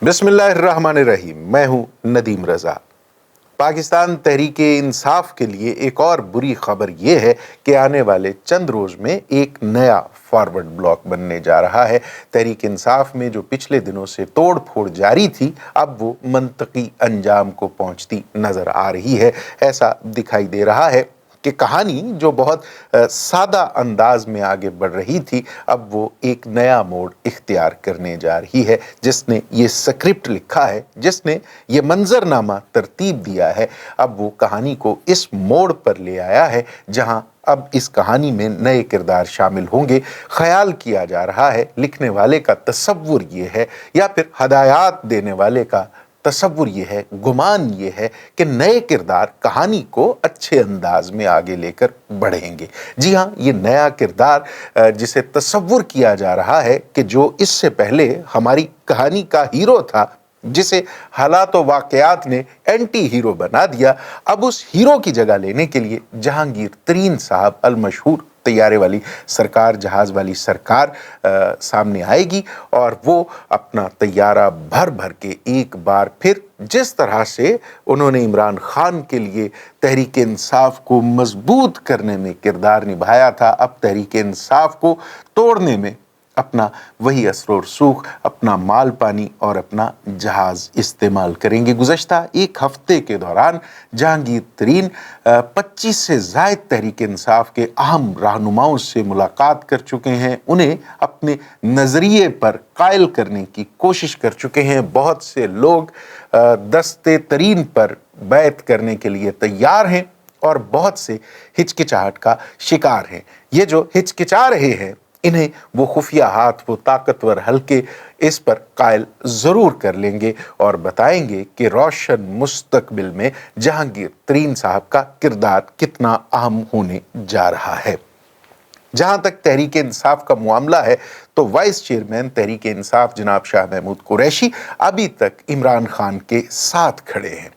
बिस्मिल्लाहिर्रहमानिर्रहीम। मैं हूं नदीम रजा। पाकिस्तान तहरीक इंसाफ के लिए एक और बुरी खबर यह है कि आने वाले चंद रोज में एक नया फॉरवर्ड ब्लॉक बनने जा रहा है। तहरीक इंसाफ में जो पिछले दिनों से तोड़ फोड़ जारी थी, अब वो मंतकी अंजाम को पहुंचती नजर आ रही है। ऐसा दिखाई दे रहा है कि कहानी जो बहुत सादा अंदाज में आगे बढ़ रही थी, अब वो एक नया मोड़ इख्तियार करने जा रही है। जिसने ये स्क्रिप्ट लिखा है, जिसने ये मंजरनामा तरतीब दिया है, अब वो कहानी को इस मोड़ पर ले आया है जहां अब इस कहानी में नए किरदार शामिल होंगे। ख्याल किया जा रहा है, लिखने वाले का तसव्वुर ये है या फिर हदायत देने वाले का तसव्वुर ये है, गुमान ये है कि नए किरदार कहानी को अच्छे अंदाज में आगे लेकर बढ़ेंगे। जी हाँ, ये नया किरदार जिसे तसव्वुर किया जा रहा है कि जो इससे पहले हमारी कहानी का हीरो था, जिसे हालात व वाक़यात ने एंटी हीरो बना दिया, अब उस हीरो की जगह लेने के लिए जहांगीर तरीन साहब अल मशहूर तैयारे वाली सरकार, जहाज़ वाली सरकार सामने आएगी और वो अपना तैयारा भर भर के एक बार फिर जिस तरह से उन्होंने इमरान खान के लिए तहरीक इंसाफ को मजबूत करने में किरदार निभाया था, अब तहरीक इंसाफ को तोड़ने में अपना वही असर और सूख, अपना माल पानी और अपना जहाज़ इस्तेमाल करेंगे। गुज़श्ता एक हफ्ते के दौरान जहांगीर तरीन 25 से ज़ायद तहरीक इंसाफ के अहम रहनुमाओं से मुलाकात कर चुके हैं, उन्हें अपने नज़रिए पर कायल करने की कोशिश कर चुके हैं। बहुत से लोग दस्ते तरीन पर बैत करने के लिए तैयार हैं और बहुत से हिचकिचाहट का शिकार हैं। ये जो हिचकिचा रहे हैं, इन्हें वो खुफिया हाथ, वो ताकतवर हल्के इस पर कायल ज़रूर कर लेंगे और बताएंगे कि रोशन मुस्तकबिल में जहांगीर तरीन साहब का किरदार कितना अहम होने जा रहा है। जहां तक तहरीक इंसाफ का मामला है तो वाइस चेयरमैन तहरीक इंसाफ जनाब शाह महमूद कुरैशी अभी तक इमरान खान के साथ खड़े हैं।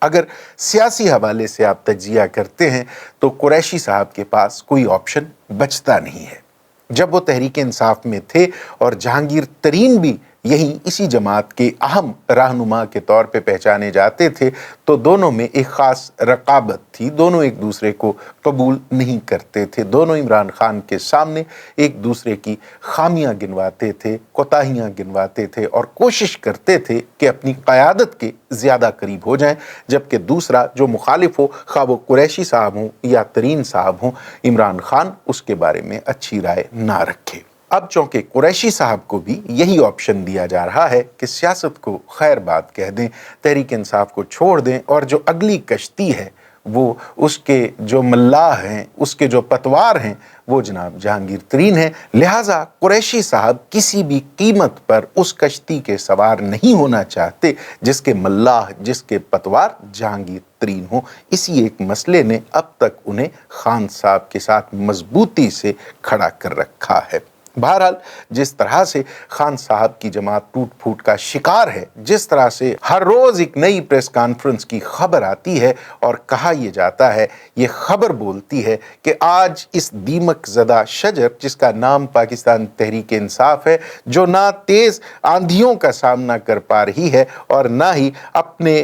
अगर सियासी हवाले से आप तजिया करते हैं तो कुरैशी साहब के पास कोई ऑप्शन बचता नहीं है। जब वो तहरीक इंसाफ में थे और जहांगीर तरीन भी यहीं इसी जमात के अहम रहनुमा के तौर पे पहचाने जाते थे, तो दोनों में एक ख़ास रकाबत थी। दोनों एक दूसरे को कबूल नहीं करते थे। दोनों इमरान खान के सामने एक दूसरे की खामियां गिनवाते थे, कोताहियां गिनवाते थे और कोशिश करते थे कि अपनी क़यादत के ज़्यादा करीब हो जाएं, जबकि दूसरा जो मुखालिफ हो, खा वो कुरैशी साहब हों या तरीन साहब हों, इमरान खान उसके बारे में अच्छी राय ना रखे। अब चूंकि कुरैशी साहब को भी यही ऑप्शन दिया जा रहा है कि सियासत को खैर बात कह दें, तहरीक इंसाफ को छोड़ दें और जो अगली कश्ती है वो उसके जो मल्लाह हैं, उसके जो पतवार हैं, वो जनाब जहांगीर तरीन हैं। लिहाजा कुरैशी साहब किसी भी कीमत पर उस कश्ती के सवार नहीं होना चाहते जिसके मल्लाह, जिसके पतवार जहांगीर तरीन हो। इसी एक मसले ने अब तक उन्हें खान साहब के साथ मजबूती से खड़ा कर रखा है। बहरहाल, जिस तरह से खान साहब की जमात टूट फूट का शिकार है, जिस तरह से हर रोज़ एक नई प्रेस कॉन्फ्रेंस की खबर आती है और कहा यह जाता है, ये खबर बोलती है कि आज इस दीमक ज़दा शजर जिसका नाम पाकिस्तान तहरीक इंसाफ है, जो ना तेज़ आंधियों का सामना कर पा रही है और ना ही अपने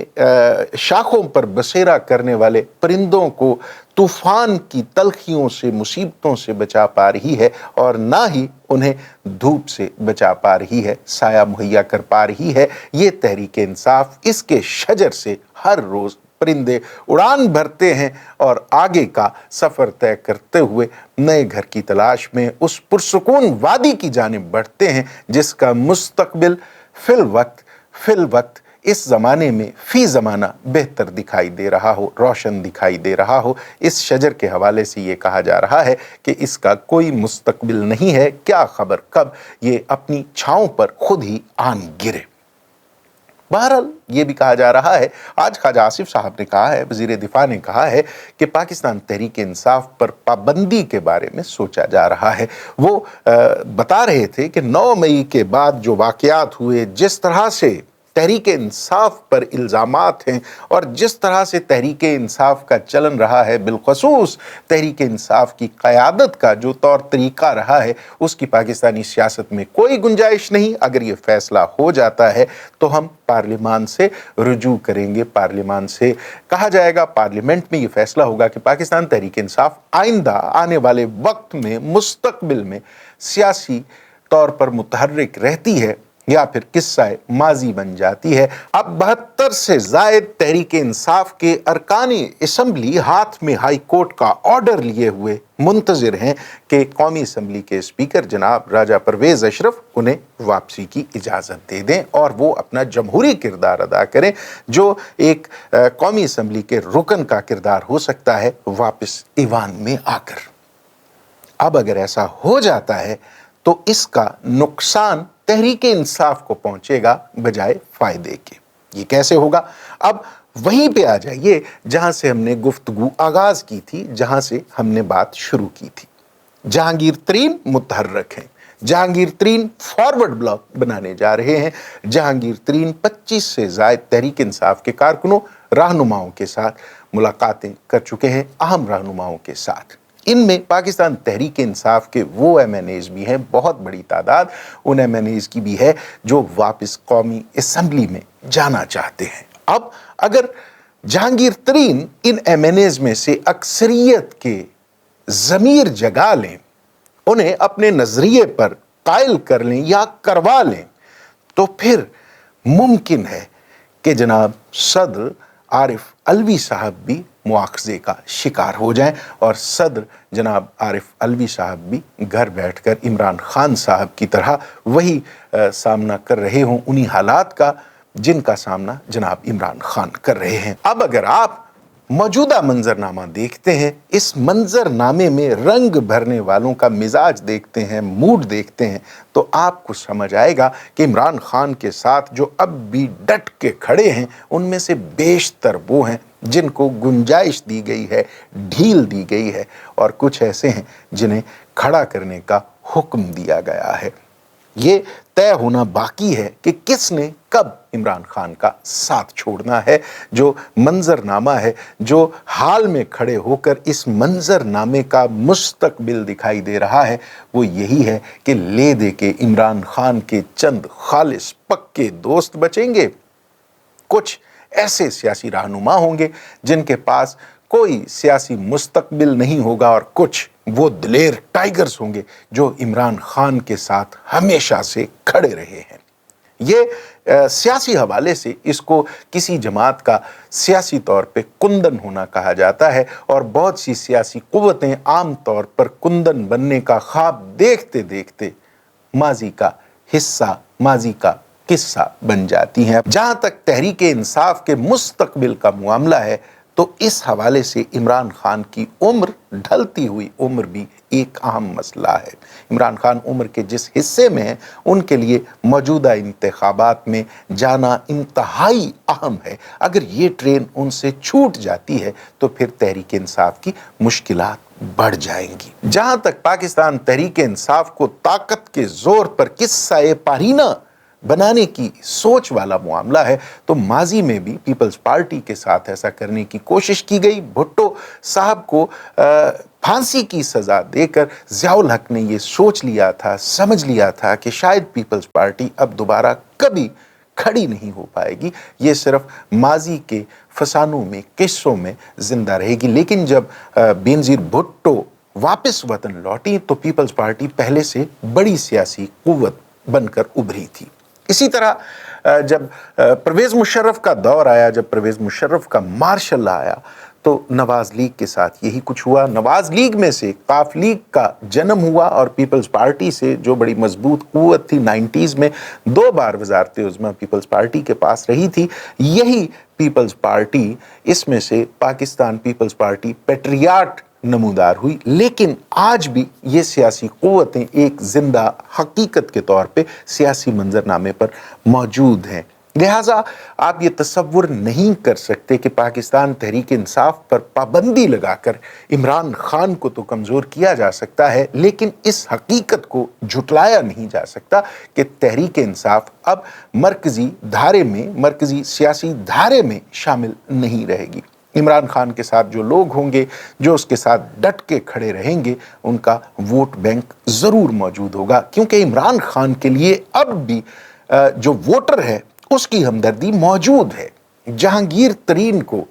शाखों पर बसेरा करने वाले परिंदों को तूफान की तलखियों से, मुसीबतों से बचा पा रही है और ना ही उन्हें धूप से बचा पा रही है, साया मुहैया कर पा रही है, ये तहरीक इंसाफ इसके शजर से हर रोज़ परिंदे उड़ान भरते हैं और आगे का सफ़र तय करते हुए नए घर की तलाश में उस पुरसुकून वादी की जानिब बढ़ते हैं जिसका मुस्तकबिल फिल वक्त इस ज़माने में फ़ी ज़माना बेहतर दिखाई दे रहा हो, रोशन दिखाई दे रहा हो। इस शजर के हवाले से ये कहा जा रहा है कि इसका कोई मुस्तकबिल नहीं है, क्या खबर कब ये अपनी छाँव पर खुद ही आन गिरे। बहरहाल, ये भी कहा जा रहा है, आज ख्वाजा आसिफ साहब ने कहा है, वज़ीर दिफा ने कहा है कि पाकिस्तान तहरीक इंसाफ पर पाबंदी के बारे में सोचा जा रहा है। वो बता रहे थे कि 9 मई के बाद जो वाक़यात हुए, जिस तरह से तहरीक इंसाफ पर इल्ज़ामात हैं और जिस तरह से तहरीक इंसाफ का चलन रहा है, बिलखसूस तहरीक इंसाफ की क़यादत का जो तौर तरीक़ा रहा है, उसकी पाकिस्तानी सियासत में कोई गुंजाइश नहीं। अगर ये फ़ैसला हो जाता है तो हम पार्लिमान से रुजू करेंगे, पार्लिमान से कहा जाएगा, पार्लियामेंट में ये फ़ैसला होगा कि पाकिस्तान तहरीक इंसाफ आइंदा आने वाले वक्त में, मुस्तकबिल में सियासी तौर पर मुतहर्रिक रहती है या फिर किस्सा माजी बन जाती है। अब 72 से ज़ायद तहरीक इंसाफ के अरकानी असम्बली हाथ में हाई कोर्ट का ऑर्डर लिए हुए मुंतज़िर हैं कि कौमी असम्बली के स्पीकर जनाब राजा परवेज़ अशरफ उन्हें वापसी की इजाज़त दे दें और वो अपना जमहूरी किरदार अदा करें जो एक कौमी असम्बली के रुकन का किरदार हो सकता है वापस ईवान में आकर। अब अगर ऐसा हो जाता है तो इसका नुकसान तहरीक इंसाफ को पहुंचेगा बजाय फायदे के। ये कैसे होगा? अब वहीं पे आ जाइए जहां से हमने गुफ्तगू आगाज की थी, जहां से हमने बात शुरू की थी। जहांगीर तरीन मुतहर्रिक हैं, जहांगीर तरीन फॉरवर्ड ब्लॉक बनाने जा रहे हैं। जहांगीर तरीन 25 से ज़ायद तहरीक इंसाफ के कारकुनों, रहनुमाओं के साथ मुलाकातें कर चुके हैं, अहम रहनुमाओं के साथ। इनमें पाकिस्तान तहरीक इंसाफ के वो MNAs भी हैं, बहुत बड़ी तादाद उन MNAs की भी है जो वापस कौमी असम्बली में जाना चाहते हैं। अब अगर जहांगीर तरीन इन MNAs में से अक्सरियत के ज़मीर जगा लें, उन्हें अपने नज़रिए पर कायल कर लें या करवा लें, तो फिर मुमकिन है कि जनाब सदर आरिफ अलवी साहब भी मुआखज़े का शिकार हो जाएं और सदर जनाब आरिफ अलवी साहब भी घर बैठकर इमरान खान साहब की तरह वही सामना कर रहे हों, उन्हीं हालात का जिनका सामना जनाब इमरान खान कर रहे हैं। अब अगर आप मौजूदा मंजरनामा देखते हैं, इस मंजरनामे में रंग भरने वालों का मिजाज देखते हैं, मूड देखते हैं, तो आपको समझ आएगा कि इमरान खान के साथ जो अब भी डट के खड़े हैं उनमें से बेशतर वो हैं जिनको गुंजाइश दी गई है, ढील दी गई है, और कुछ ऐसे हैं जिन्हें खड़ा करने का हुक्म दिया गया है। ये तय होना बाकी है कि किसने कब इमरान खान का साथ छोड़ना है। जो मंजरनामा है, जो हाल में खड़े होकर इस मंजरनामे का मुस्तकबिल दिखाई दे रहा है, वो यही है कि ले दे के इमरान खान के चंद खालिस पक्के दोस्त बचेंगे, कुछ ऐसे सियासी रहनुमा होंगे जिनके पास कोई सियासी मुस्तकबिल नहीं होगा, और कुछ वो दिलेर टाइगर्स होंगे जो इमरान खान के साथ हमेशा से खड़े रहे हैं। ये सियासी हवाले से इसको किसी जमात का सियासी तौर पे कुंदन होना कहा जाता है, और बहुत सी सियासी कुव्वतें आम तौर पर कुंदन बनने का ख्वाब देखते देखते माजी का हिस्सा, माजी का किस्सा बन जाती हैं। जहां तक तहरीक इंसाफ के मुस्तकबिल का मामला है, तो इस हवाले से इमरान खान की उम्र, ढलती हुई उम्र भी एक अहम मसला है। इमरान खान उम्र के जिस हिस्से में हैं, उनके लिए मौजूदा इंतखाबात में जाना इंतहाई अहम है। अगर ये ट्रेन उनसे छूट जाती है तो फिर तहरीक इंसाफ की मुश्किलात बढ़ जाएंगी। जहां तक पाकिस्तान तहरीक इंसाफ को ताकत के जोर पर किस्सा पारीना बनाने की सोच वाला मामला है, तो माजी में भी पीपल्स पार्टी के साथ ऐसा करने की कोशिश की गई। भुट्टो साहब को फांसी की सज़ा देकर ज़ियाउल हक ने ये सोच लिया था, समझ लिया था कि शायद पीपल्स पार्टी अब दोबारा कभी खड़ी नहीं हो पाएगी, ये सिर्फ माजी के फसानों में, किस्सों में जिंदा रहेगी। लेकिन जब बेनज़ीर भुट्टो वापस वतन लौटी तो पीपल्स पार्टी पहले से बड़ी सियासी कुव्वत बनकर उभरी थी। इसी तरह जब परवेज़ मुशर्रफ का दौर आया, जब परवेज़ मुशर्रफ का मार्शल आया, तो नवाज़ लीग के साथ यही कुछ हुआ। नवाज़ लीग में से काफ लीग का जन्म हुआ, और पीपल्स पार्टी से जो बड़ी मजबूत कुव्वत थी 90s में, 2 बार वज़ारत उज़्मा पीपल्स पार्टी के पास रही थी। यही पीपल्स पार्टी, इसमें से पाकिस्तान पीपल्स पार्टी पेट्रियाट नमूदार हुई। लेकिन आज भी ये सियासी कुव्वतें एक जिंदा हकीकत के तौर पे सियासी मंजरनामे पर मौजूद हैं। لہٰذا آپ یہ تصور نہیں کر سکتے کہ پاکستان تحریک انصاف پر پابندی لگا کر عمران خان کو تو کمزور کیا جا سکتا ہے، لیکن اس حقیقت کو جھٹلایا نہیں جا سکتا کہ تحریک انصاف اب مرکزی دھارے میں، مرکزی سیاسی دھارے میں شامل نہیں رہے گی۔ عمران خان کے ساتھ جو لوگ ہوں گے، جو اس کے ساتھ ڈٹ کے کھڑے رہیں گے، ان کا ووٹ بینک ضرور موجود ہوگا، کیونکہ عمران خان کے لیے اب بھی جو ووٹر ہے اس کی ہمدردی موجود ہے۔ جہانگیر ترین کو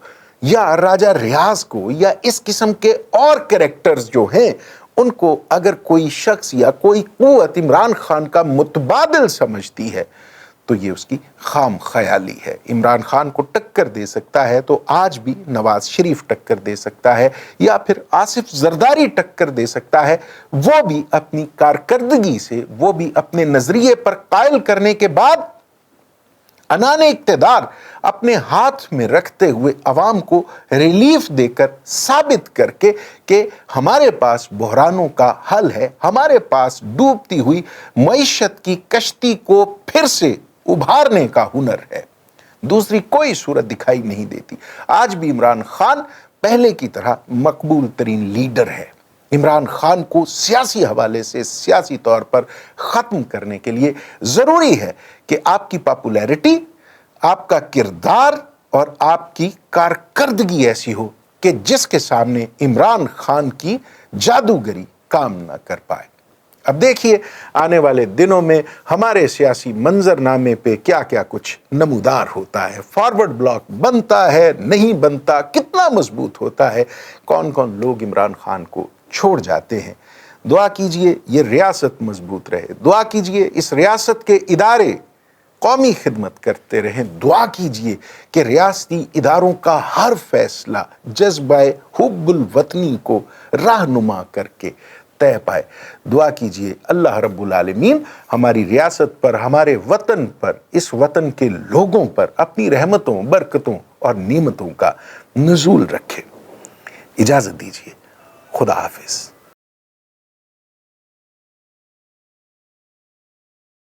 یا راجہ ریاض کو یا اس قسم کے اور کریکٹرز جو ہیں، ان کو اگر کوئی شخص یا کوئی قوت عمران خان کا متبادل سمجھتی ہے تو یہ اس کی خام خیالی ہے۔ عمران خان کو ٹکر دے سکتا ہے تو آج بھی نواز شریف ٹکر دے سکتا ہے، یا پھر آصف زرداری ٹکر دے سکتا ہے، وہ بھی اپنی کارکردگی سے، وہ بھی اپنے نظریے پر قائل کرنے کے بعد عنان اقتدار اپنے ہاتھ میں رکھتے ہوئے عوام کو ریلیف دے کر ثابت کر کے کہ ہمارے پاس بحرانوں کا حل ہے، ہمارے پاس ڈوبتی ہوئی معیشت کی کشتی کو پھر سے ابھارنے کا ہنر ہے۔ دوسری کوئی صورت دکھائی نہیں دیتی۔ آج بھی عمران خان پہلے کی طرح مقبول ترین لیڈر ہے۔ عمران خان کو سیاسی حوالے سے، سیاسی طور پر ختم کرنے کے لیے ضروری ہے کہ آپ کی پاپولیرٹی، آپ کا کردار اور آپ کی کارکردگی ایسی ہو کہ جس کے سامنے عمران خان کی جادوگری کام نہ کر پائے۔ اب دیکھیے آنے والے دنوں میں ہمارے سیاسی منظر نامے پہ کیا کیا کچھ نمودار ہوتا ہے، فارورڈ بلاک بنتا ہے نہیں بنتا، کتنا مضبوط ہوتا ہے، کون کون لوگ عمران خان کو چھوڑ جاتے ہیں۔ دعا کیجئے یہ ریاست مضبوط رہے، دعا کیجئے اس ریاست کے ادارے قومی خدمت کرتے رہیں، دعا کیجئے کہ ریاستی اداروں کا ہر فیصلہ جذبہ حب الوطنی کو رہنما کر کے طے پائے۔ دعا کیجئے اللہ رب العالمین ہماری ریاست پر، ہمارے وطن پر، اس وطن کے لوگوں پر اپنی رحمتوں، برکتوں اور نعمتوں کا نزول رکھے۔ اجازت دیجئے، خدا حافظ۔